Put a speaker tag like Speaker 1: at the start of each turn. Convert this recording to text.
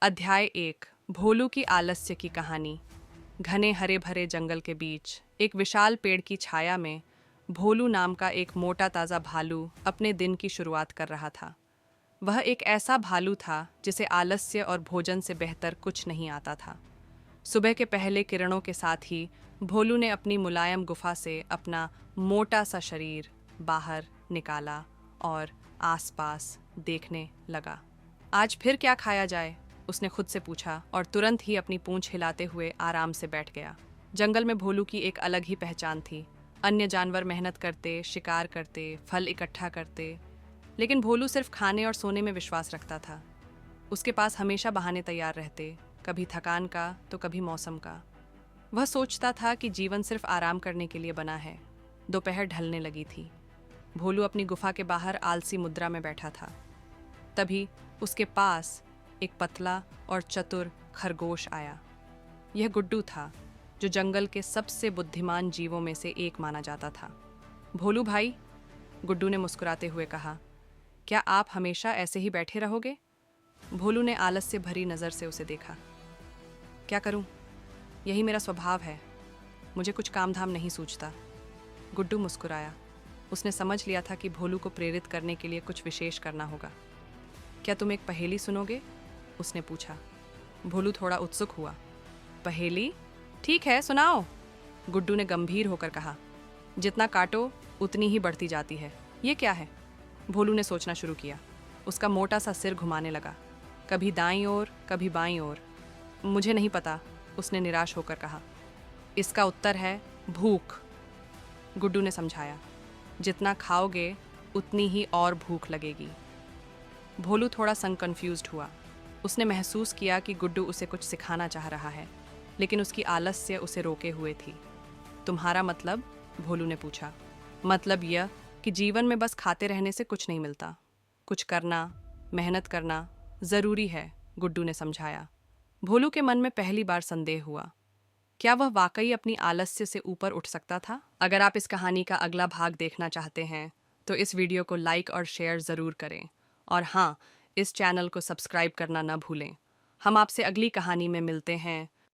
Speaker 1: अध्याय 1। भोलू की आलस्य की कहानी। घने हरे भरे जंगल के बीच एक विशाल पेड़ की छाया में भोलू नाम का एक मोटा ताज़ा भालू अपने दिन की शुरुआत कर रहा था। वह एक ऐसा भालू था जिसे आलस्य और भोजन से बेहतर कुछ नहीं आता था। सुबह के पहले किरणों के साथ ही भोलू ने अपनी मुलायम गुफा से अपना मोटा सा शरीर बाहर निकाला और आसपास देखने लगा। आज फिर क्या खाया जाए, उसने खुद से पूछा और तुरंत ही अपनी पूंछ हिलाते हुए आराम से बैठ गया। जंगल में भोलू की एक अलग ही पहचान थी। अन्य जानवर मेहनत करते, शिकार करते, फल इकट्ठा करते, लेकिन भोलू सिर्फ खाने और सोने में विश्वास रखता था। उसके पास हमेशा बहाने तैयार रहते, कभी थकान का तो कभी मौसम का। वह सोचता था कि जीवन सिर्फ आराम करने के लिए बना है। दोपहर ढलने लगी थी। भोलू अपनी गुफा के बाहर आलसी मुद्रा में बैठा था। तभी उसके पास एक पतला और चतुर खरगोश आया। यह गुड्डू था, जो जंगल के सबसे बुद्धिमान जीवों में से एक माना जाता था। भोलू भाई, गुड्डू ने मुस्कुराते हुए कहा, क्या आप हमेशा ऐसे ही बैठे रहोगे? भोलू ने आलस से भरी नज़र से उसे देखा। क्या करूं? यही मेरा स्वभाव है। मुझे कुछ काम धाम नहीं सूझता। गुड्डू मुस्कुराया। उसने समझ लिया था कि भोलू को प्रेरित करने के लिए कुछ विशेष करना होगा। क्या तुम एक पहेली सुनोगे? उसने पूछा। भोलू थोड़ा उत्सुक हुआ। पहेली? ठीक है, सुनाओ, गुड्डू ने गंभीर होकर कहा। जितना काटो उतनी ही बढ़ती जाती है, ये क्या है? भोलू ने सोचना शुरू किया। उसका मोटा सा सिर घुमाने लगा, कभी दाईं ओर कभी बाईं ओर। मुझे नहीं पता, उसने निराश होकर कहा। इसका उत्तर है भूख, गुड्डू ने समझाया। जितना खाओगे उतनी ही और भूख लगेगी। भोलू थोड़ा संग कन्फ्यूज्ड हुआ। उसने महसूस किया कि गुड्डू उसे कुछ सिखाना चाह रहा है, लेकिन उसकी आलस्य उसे रोके हुए थी। तुम्हारा मतलब? भोलू ने पूछा। मतलब यह कि जीवन में बस खाते रहने से कुछ नहीं मिलता। कुछ करना, मेहनत करना ज़रूरी है, गुड्डू ने समझाया। भोलू के मन में पहली बार संदेह हुआ। क्या वह वाकई अपनी आलस्य से ऊपर उठ सकता था? अगर आप इस कहानी का अगला भाग देखना चाहते हैं तो इस वीडियो को लाइक और शेयर ज़रूर करें। और हाँ, इस चैनल को सब्सक्राइब करना न भूलें। हम आपसे अगली कहानी में मिलते हैं।